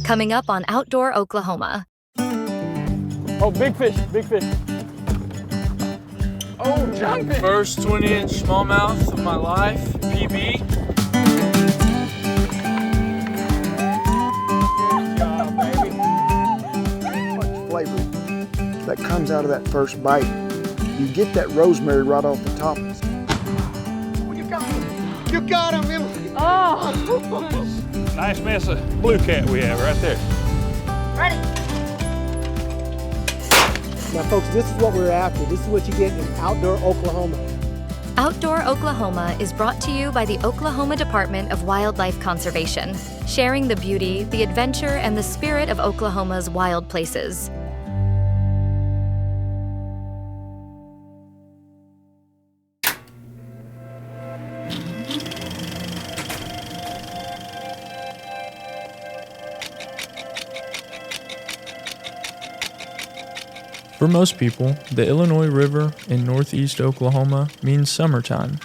coming up on Outdoor Oklahoma. Oh, big fish, big fish. Oh, jumping. First 20-inch smallmouth of my life, PB. Good job, baby. Much flavor that comes out of that first bite. You get that rosemary right off the top. Oh, you got him! You got him, Emily! Oh! Nice mess of blue cat we have right there. Ready. Now folks, this is what we're after. This is what you get in Outdoor Oklahoma. Outdoor Oklahoma is brought to you by the Oklahoma Department of Wildlife Conservation, sharing the beauty, the adventure, and the spirit of Oklahoma's wild places. For most people, the Illinois River in northeast Oklahoma means summertime.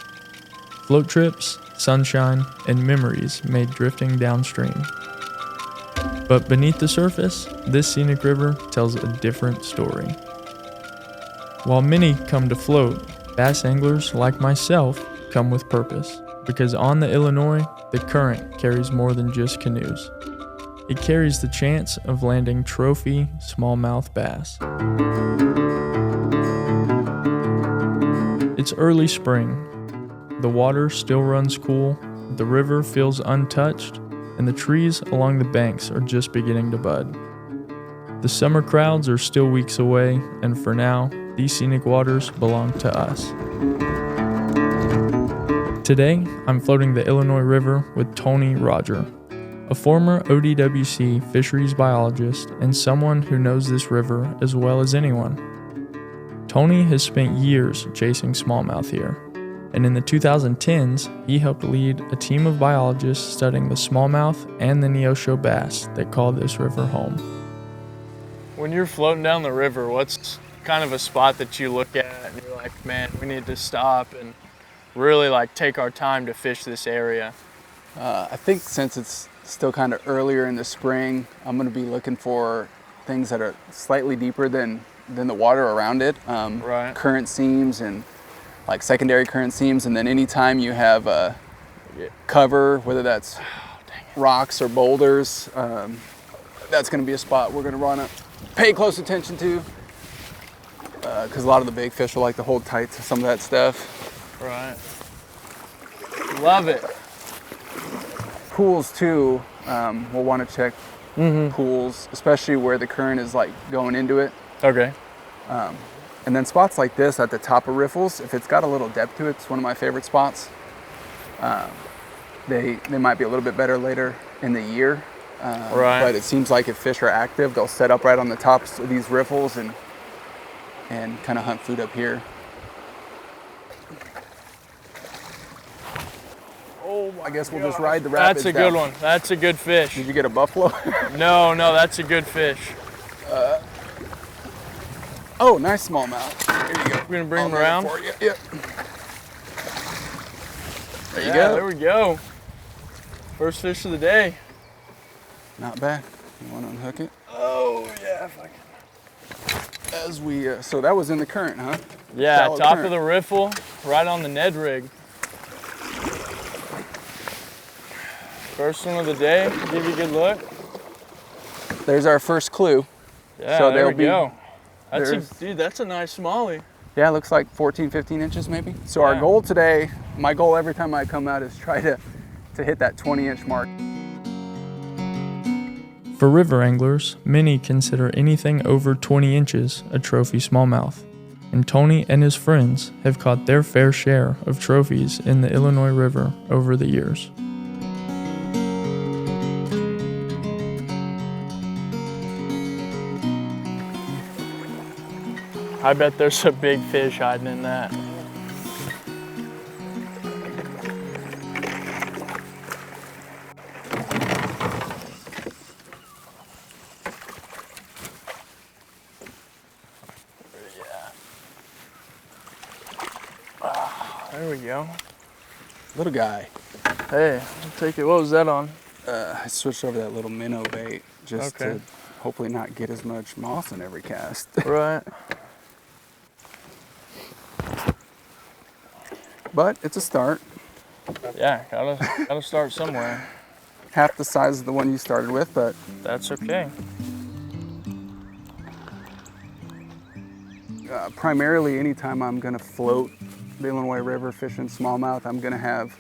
Float trips, sunshine, and memories made drifting downstream. But beneath the surface, this scenic river tells a different story. While many come to float, bass anglers like myself come with purpose, because on the Illinois, the current carries more than just canoes. It carries the chance of landing trophy smallmouth bass. It's early spring. The water still runs cool, the river feels untouched, and the trees along the banks are just beginning to bud. The summer crowds are still weeks away, and for now, these scenic waters belong to us. Today, I'm floating the Illinois River with Tony Rodger, a former ODWC fisheries biologist and someone who knows this river as well as anyone. Tony has spent years chasing smallmouth here, and in the 2010s, he helped lead a team of biologists studying the smallmouth and the neosho bass that call this river home. When you're floating down the river, what's kind of a spot that you look at and you're like, man, we need to stop and really like take our time to fish this area? I think since it's still kind of earlier in the spring, I'm going to be looking for things that are slightly deeper than the water around it. Right. Current seams and like secondary current seams, and then anytime you have a cover, whether that's rocks or boulders, that's going to be a spot we're going to want to pay close attention to, because a lot of the big fish will like to hold tight to some of that stuff. Right. Love it. Pools too, we'll want to check pools, especially where the current is like going into it. Okay. And then spots like this at the top of riffles, if it's got a little depth to it, it's one of my favorite spots. They might be a little bit better later in the year. Right. But it seems like if fish are active, they'll set up right on the tops of these riffles and kind of hunt food up here. Oh my I guess we'll gosh. just ride the rapids. That's a down. good one. That's a good fish. Did you get a buffalo? No, that's a good fish. Oh, nice smallmouth. Here you go. We're gonna bring him around. For you. Yep. There you Yeah, go. there we go. First fish of the day. Not bad. You want to unhook it? Oh yeah, if I can. As we, so that was in the current, huh? Yeah, Shallow top current. of the riffle, right on the Ned rig. First one of the day. Give you a good look. There's our first clue. Yeah, So there there'll we be- go. there's- That's a nice smallie. Yeah, it looks like 14, 15 inches maybe. So our Yeah. goal today, my goal every time I come out is try to hit that 20-inch mark. For river anglers, many consider anything over 20 inches a trophy smallmouth, and Tony and his friends have caught their fair share of trophies in the Illinois River over the years. I bet there's a big fish hiding in that. There we go. Little guy. Hey, I'll take it. What was that on? I switched over that little minnow bait just Okay. to hopefully not get as much moss in every cast. Right. But it's a start. Yeah, gotta start somewhere. Half the size of the one you started with, but That's okay. primarily anytime I'm gonna float the Illinois River fishing smallmouth, I'm gonna have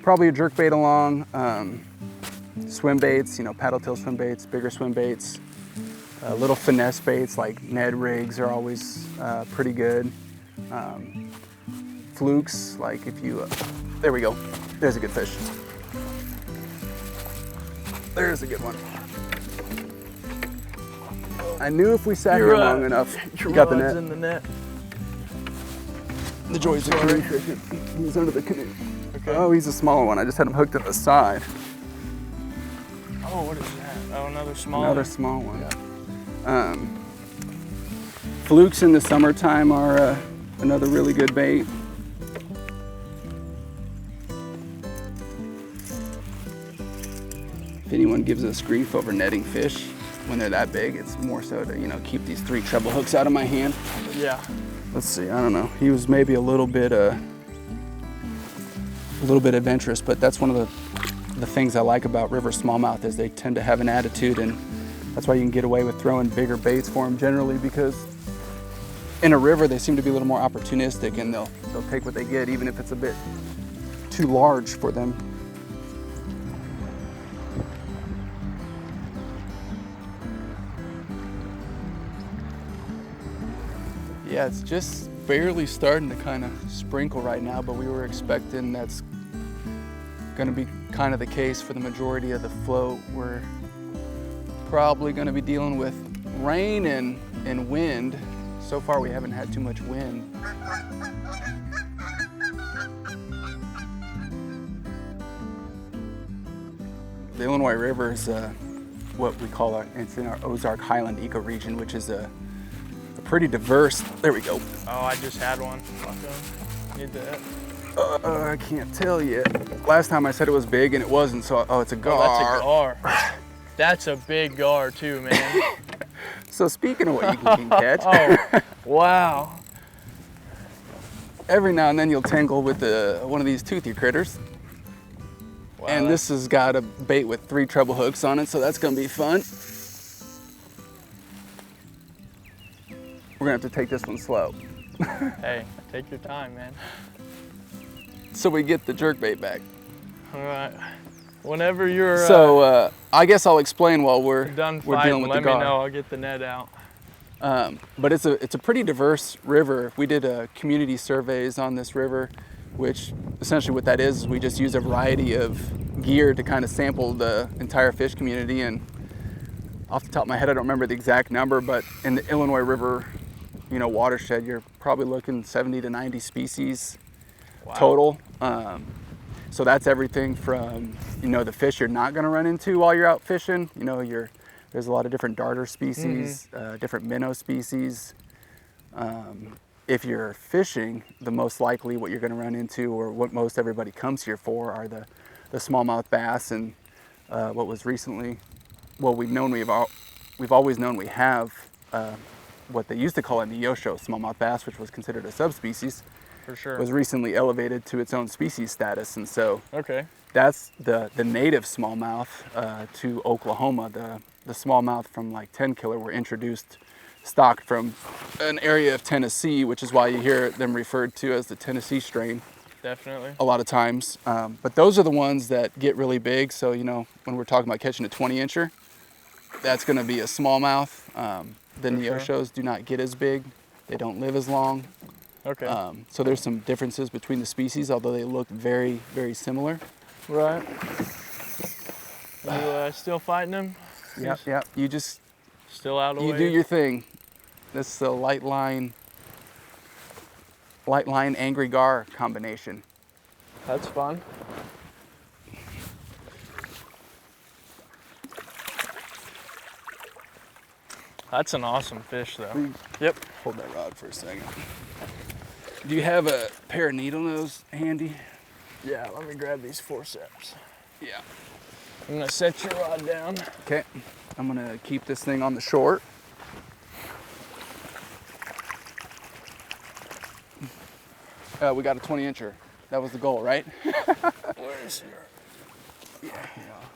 probably a jerkbait along, swim baits, paddle tail swim baits, bigger swim baits, little finesse baits like Ned rigs are always pretty good. Flukes, like if you, there we go, there's a good fish. There's a good one. I knew if we sat here long enough, you got the net. In the net. The joys of canoe fishing. He's under the canoe. Okay. Oh, he's a smaller one. I just had him hooked to the side. Oh, what is that? Oh, another small. Another small one. Flukes in the summertime are another really good bait. If anyone gives us grief over netting fish when they're that big, it's more so to keep these 3 treble hooks out of my hand. Yeah. Let's see. I don't know. He was maybe a little bit adventurous, but that's one of the things I like about river smallmouth is they tend to have an attitude, and that's why you can get away with throwing bigger baits for them generally, because in a river they seem to be a little more opportunistic, and they'll take what they get even if it's a bit too large for them. Yeah, it's just barely starting to kind of sprinkle right now, but we were expecting that's going to be kind of the case for the majority of the float. We're probably going to be dealing with rain and wind. So far we haven't had too much wind. The Illinois River is what we call it's in our Ozark Highland ecoregion, which is a pretty diverse, there we go. Oh, I just had one. Need that. I can't tell you. Last time I said it was big and it wasn't, so it's a gar. Oh, that's a gar. That's a big gar too, man. So speaking of what you can catch, Oh, wow. every now and then you'll tangle with one of these toothy critters. Wow, And this has got a bait with 3 treble hooks on it, so that's gonna be fun. We're gonna have to take this one slow. Hey, take your time, man. So we get the jerkbait back. All right. Whenever you're So I guess I'll explain while we're done dealing fighting, with let the me gar. know. I'll get the net out. But it's a pretty diverse river. We did community surveys on this river, which essentially what that is we just use a variety of gear to kind of sample the entire fish community. And off the top of my head, I don't remember the exact number, but in the Illinois River, watershed, you're probably looking 70 to 90 species total. So that's everything from, the fish you're not gonna run into while you're out fishing. There's a lot of different darter species, different minnow species. If you're fishing, the most likely what you're gonna run into, or what most everybody comes here for, are the smallmouth bass. And what was recently, we've always known we have what they used to call a neosho smallmouth bass, which was considered a subspecies, For sure. was recently elevated to its own species status. And so Okay. that's the native smallmouth to Oklahoma. The smallmouth from like 10 killer were introduced stocked from an area of Tennessee, which is why you hear them referred to as the Tennessee strain Definitely. a lot of times. But those are the ones that get really big. So, when we're talking about catching a 20-incher, that's going to be a smallmouth. The neoshos do not get as big. They don't live as long. Okay. So there's some differences between the species, although they look very, very similar. Right. You still fighting him? Yeah. You just Still out of the way? do your thing. This is a light line angry gar combination. That's fun. That's an awesome fish, though. Yep. Hold that rod for a second. Do you have a pair of needle nose handy? Yeah, let me grab these forceps. Yeah. I'm gonna set your rod down. Okay, I'm gonna keep this thing on the short. We got a 20-incher. That was the goal, right? Where's your...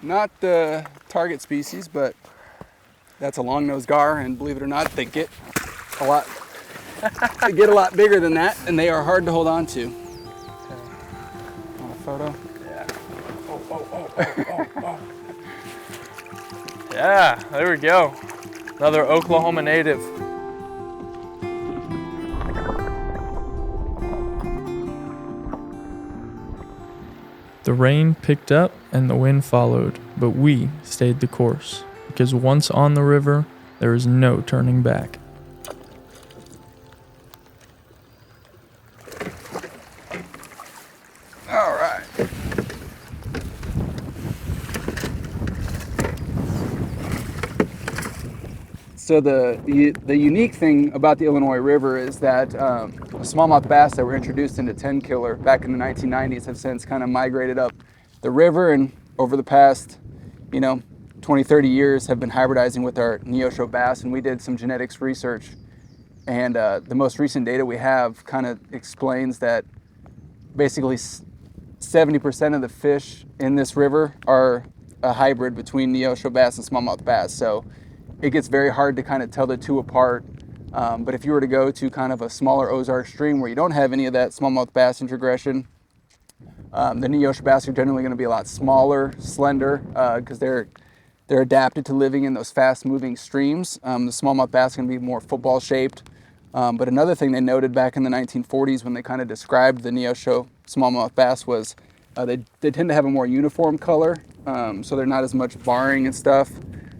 Not the target species, but that's a long-nosed gar, and believe it or not, they get a lot. They get a lot bigger than that, and they are hard to hold on to. Want a photo? Yeah. Yeah, there we go. Another Oklahoma native. The rain picked up and the wind followed, but we stayed the course, because once on the river, there is no turning back. All right. So the unique thing about the Illinois River is that smallmouth bass that were introduced into 10 killer back in the 1990s have since kind of migrated up the river, and over the past, 20, 30 years have been hybridizing with our neosho bass. And we did some genetics research, and the most recent data we have kind of explains that basically 70% of the fish in this river are a hybrid between neosho bass and smallmouth bass. So it gets very hard to kind of tell the two apart. But if you were to go to kind of a smaller Ozark stream where you don't have any of that smallmouth bass introgression, the neosho bass are generally going to be a lot smaller, slender, because they're adapted to living in those fast-moving streams. The smallmouth bass are going to be more football-shaped. But another thing they noted back in the 1940s when they kind of described the neosho smallmouth bass was they tend to have a more uniform color, so they're not as much barring and stuff.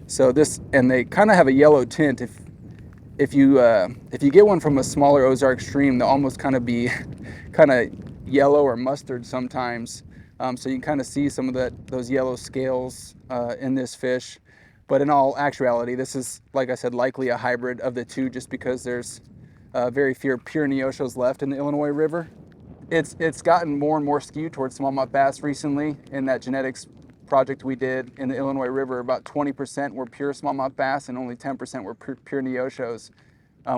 So and they kind of have a yellow tint. If you get one from a smaller Ozark stream, they'll almost kind of be kind of yellow or mustard sometimes. So you can kind of see some of those yellow scales in this fish. But in all actuality, this is, like I said, likely a hybrid of the two, just because there's very few pure neoshos left in the Illinois River. It's gotten more and more skewed towards smallmouth bass recently. In that genetics project we did in the Illinois River, about 20% were pure smallmouth bass and only 10% were pure neoshos.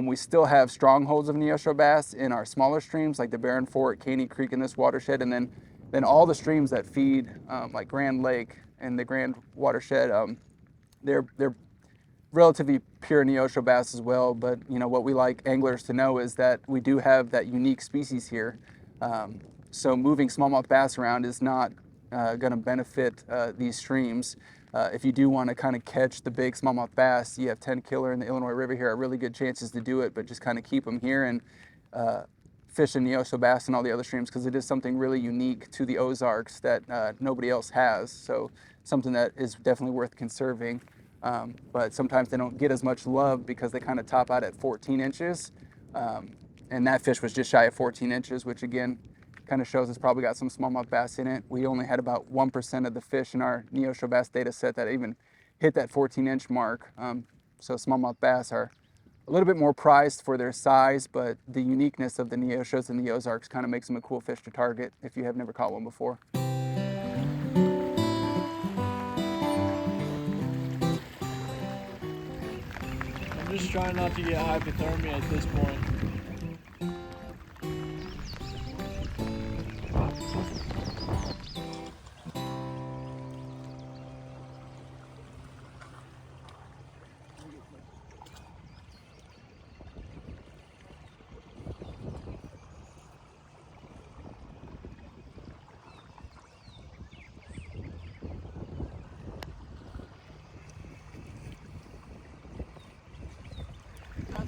We still have strongholds of neosho bass in our smaller streams like the Barren Fort, Caney Creek in this watershed, and then all the streams that feed like Grand Lake and the Grand Watershed, they're relatively pure neosho bass as well. But what we like anglers to know is that we do have that unique species here. So moving smallmouth bass around is not going to benefit these streams. If you do want to kind of catch the big smallmouth bass, you have 10 killer in the Illinois River here are really good chances to do it, but just kind of keep them here and fish the neosho bass and all the other streams, because it is something really unique to the Ozarks that nobody else has. So something that is definitely worth conserving. But sometimes they don't get as much love because they kind of top out at 14 inches. And that fish was just shy of 14 inches, which again, kind of shows it's probably got some smallmouth bass in it. We only had about 1% of the fish in our neosho bass data set that even hit that 14-inch mark. So smallmouth bass are a little bit more prized for their size, but the uniqueness of the neoshos and the Ozarks kind of makes them a cool fish to target if you have never caught one before. I'm just trying not to get hypothermia at this point.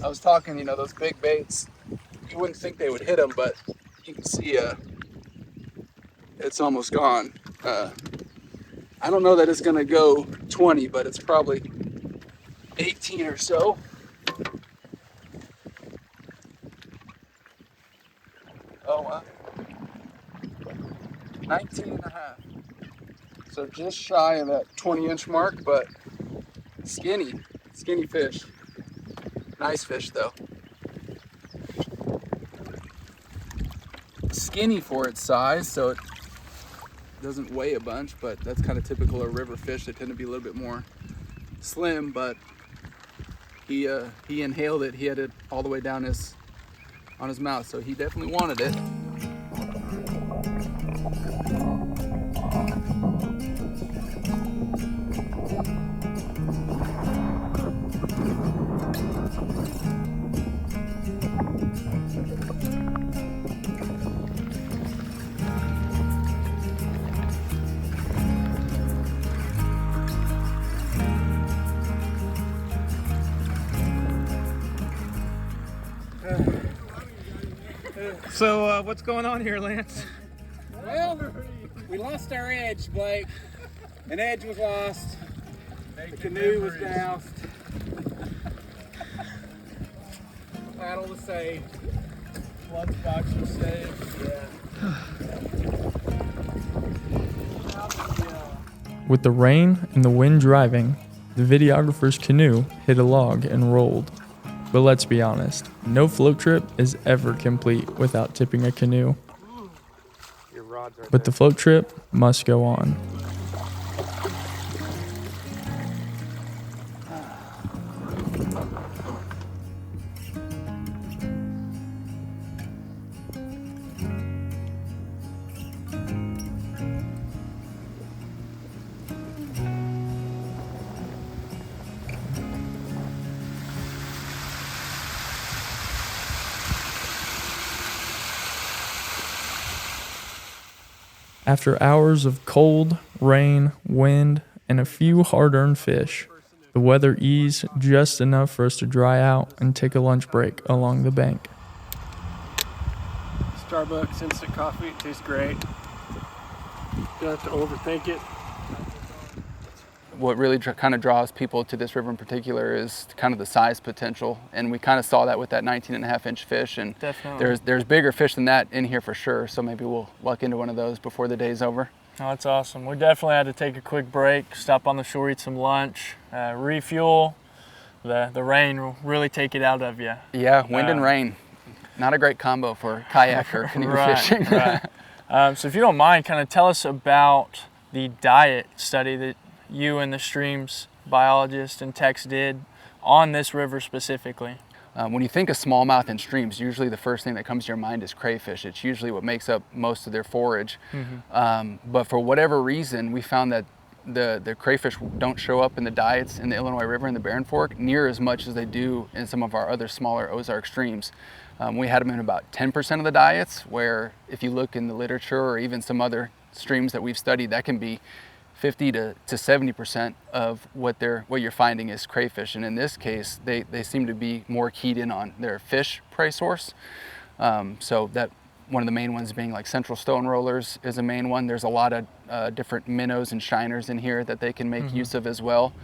I was talking, those big baits, you wouldn't think they would hit them, but you can see it's almost gone. I don't know that it's going to go 20, but it's probably 18 or so. Oh, wow. 19 and a half. So just shy of that 20-inch mark, but skinny fish. Nice fish though. Skinny for its size, so doesn't weigh a bunch, but that's kind of typical of river fish. They tend to be a little bit more slim, but he inhaled it. He had it all the way down on his mouth, so he definitely wanted it. So what's going on here, Lance? Well, we lost our edge, Blake. An edge was lost. The canoe was doused. Paddle was saved. Lunchbox was saved. With the rain and the wind driving, the videographer's canoe hit a log and rolled. But let's be honest, no float trip is ever complete without tipping a canoe. But the float trip must go on. After hours of cold, rain, wind, and a few hard-earned fish, the weather eased just enough for us to dry out and take a lunch break along the bank. Starbucks instant coffee, it tastes great. Don't have to overthink it. What really kind of draws people to this river in particular is kind of the size potential, and we kind of saw that with that 19.5-inch fish, and Definitely. there's bigger fish than that in here for sure, so maybe we'll luck into one of those before the day's over. Oh, that's awesome. We definitely had to take a quick break, stop on the shore, eat some lunch, refuel. The rain will really take it out of you. Yeah, wind and rain. Not a great combo for kayak or canoe fishing. Right. So if you don't mind, kind of tell us about the diet study that you and the streams biologist and Tex did on this river specifically. When you think of smallmouth and streams, usually the first thing that comes to your mind is crayfish. It's usually what makes up most of their forage. But for whatever reason, we found that the crayfish don't show up in the diets in the Illinois River and the Barren Fork near as much as they do in some of our other smaller Ozark streams. We had them in about 10% of the diets, where if you look in the literature or even some other streams that we've studied, that can be 50 to 70% of what you're finding is crayfish. And in this case, they seem to be more keyed in on their fish prey source. So that one of the main ones being like central stone rollers is a main one. There's a lot of different minnows and shiners in here that they can make use of as well.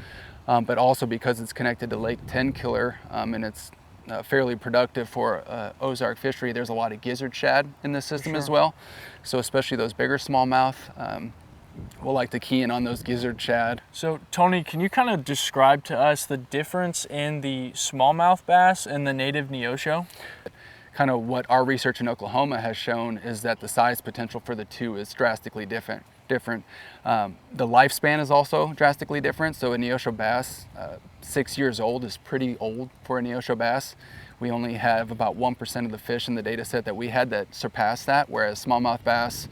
But also because it's connected to Lake 10 Killer and it's fairly productive for Ozark fishery, there's a lot of gizzard shad in the system as well. So especially those bigger smallmouth, we'll like to key in on those gizzard shad. So Tony, can you kind of describe to us the difference in the smallmouth bass and the native neosho? Kind of what our research in Oklahoma has shown is that the size potential for the two is drastically different. The lifespan is also drastically different. So a neosho bass, 6 years old is pretty old for a neosho bass. We only have about 1% of the fish in the data set that we had that surpassed that, whereas smallmouth bass,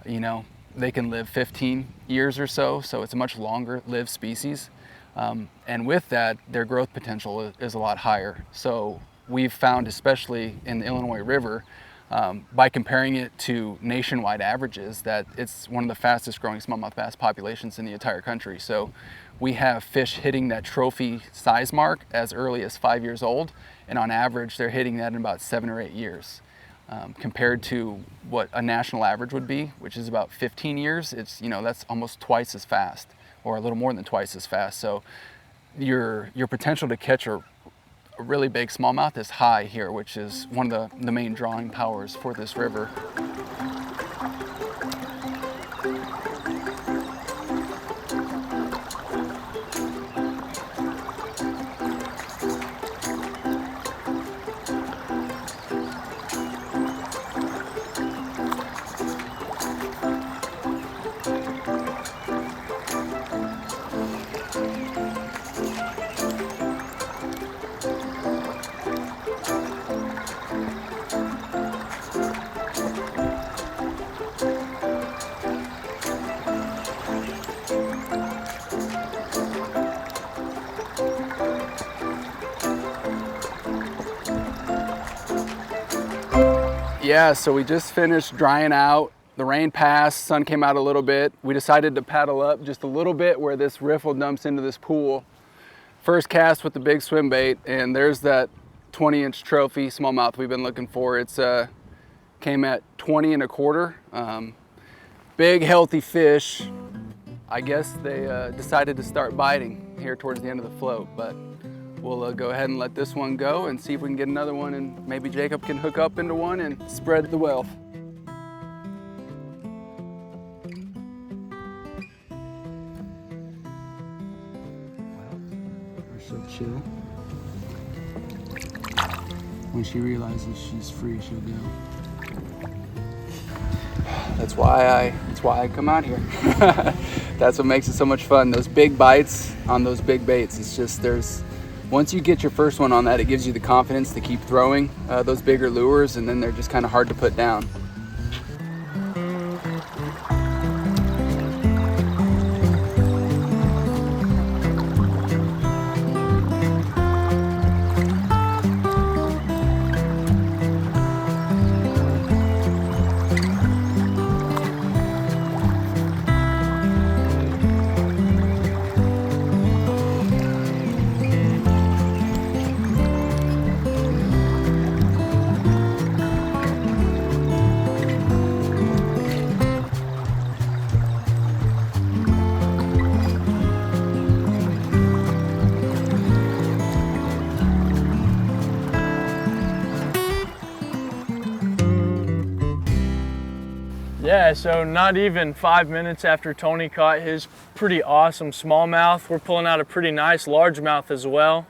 you know, they can live 15 years or so, so it's a much longer lived species. And with that, their growth potential is a lot higher. So we've found, especially in the Illinois River, by comparing it to nationwide averages, that it's one of the fastest growing smallmouth bass populations in the entire country. So we have fish hitting that trophy size mark as early as 5 years old, and on average, they're hitting that in about 7 or 8 years. Compared to what a national average would be, which is about 15 years, it's, you know, that's almost twice as fast, or a little more than twice as fast. So your potential to catch a really big smallmouth is high here, which is one of the main drawing powers for this river. Yeah, so we just finished drying out. The rain passed, sun came out a little bit. We decided to paddle up just a little bit where this riffle dumps into this pool. First cast with the big swim bait, and there's that 20-inch trophy smallmouth we've been looking for. It's came at 20 1/4. Big, healthy fish. I guess they decided to start biting here towards the end of the float, but we'll go ahead and let this one go and see if we can get another one, and maybe Jacob can hook up into one and spread the wealth. We're so chill. When she realizes she's free, she'll go. That's why I come out here. That's what makes it so much fun. Those big bites on those big baits. It's just once you get your first one on that, it gives you the confidence to keep throwing those bigger lures, and then they're just kind of hard to put down. Yeah, so not even 5 minutes after Tony caught his pretty awesome smallmouth, we're pulling out a pretty nice largemouth as well.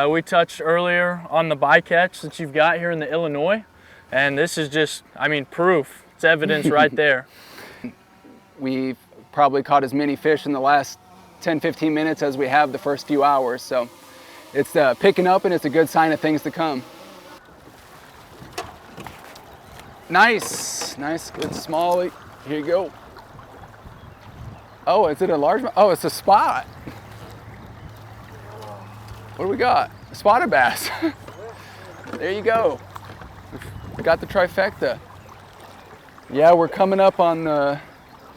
We touched earlier on the bycatch that you've got here in the Illinois, and this is just, I mean, proof. It's evidence right there. We've probably caught as many fish in the last 10-15 minutes as we have the first few hours, so it's picking up, and it's a good sign of things to come. Nice, good small. Here you go. Oh, is it a largemouth? Oh, it's a spot. What do we got? A spotted bass. There you go. We got the trifecta. Yeah, we're coming up on the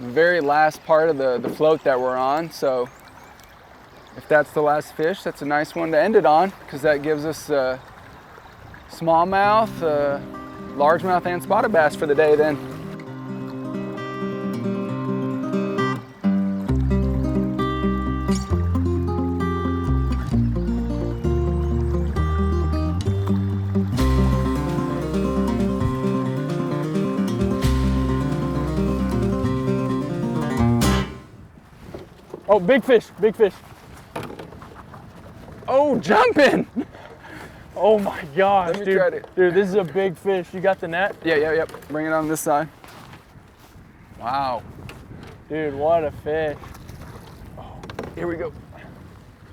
very last part of the float that we're on, so if that's the last fish, that's a nice one to end it on, because that gives us smallmouth, largemouth, and spotted bass for the day then. Oh, big fish, big fish. Oh, jumping! Oh my gosh, dude. Dude, this is a big fish. You got the net? Yeah. Bring it on this side. Wow. Dude, what a fish. Oh, here we go.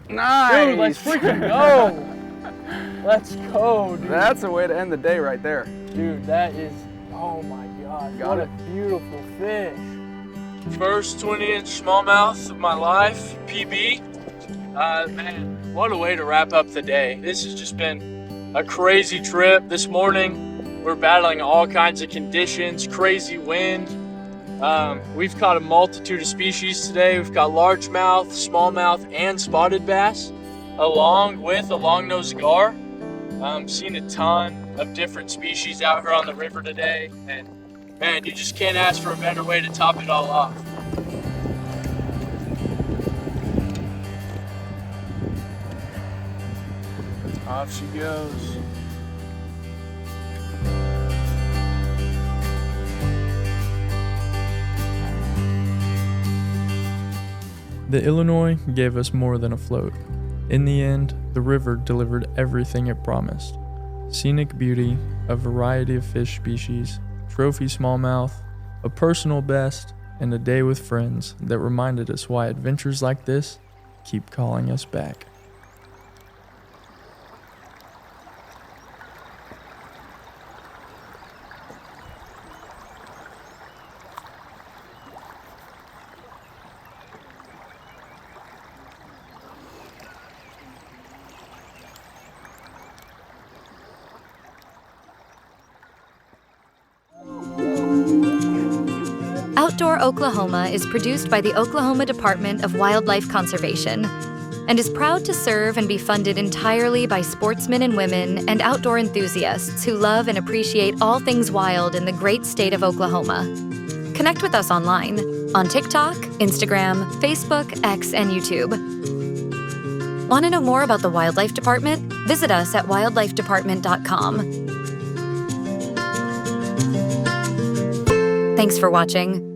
Nice! Dude, let's freaking go! Let's go, dude. That's a way to end the day right there. Dude, that is, oh my gosh. What a beautiful fish. First 20-inch smallmouth of my life, PB. Man, what a way to wrap up the day. This has just been a crazy trip. This morning, we're battling all kinds of conditions, crazy wind. We've caught a multitude of species today. We've got largemouth, smallmouth, and spotted bass, along with a long-nosed gar. Seen a ton of different species out here on the river today, and man, you just can't ask for a better way to top it all off. Off she goes. The Illinois gave us more than a float. In the end, the river delivered everything it promised. Scenic beauty, a variety of fish species, trophy smallmouth, a personal best, and a day with friends that reminded us why adventures like this keep calling us back. Outdoor Oklahoma is produced by the Oklahoma Department of Wildlife Conservation and is proud to serve and be funded entirely by sportsmen and women and outdoor enthusiasts who love and appreciate all things wild in the great state of Oklahoma. Connect with us online on TikTok, Instagram, Facebook, X, and YouTube. Want to know more about the Wildlife Department? Visit us at wildlifedepartment.com. Thanks for watching.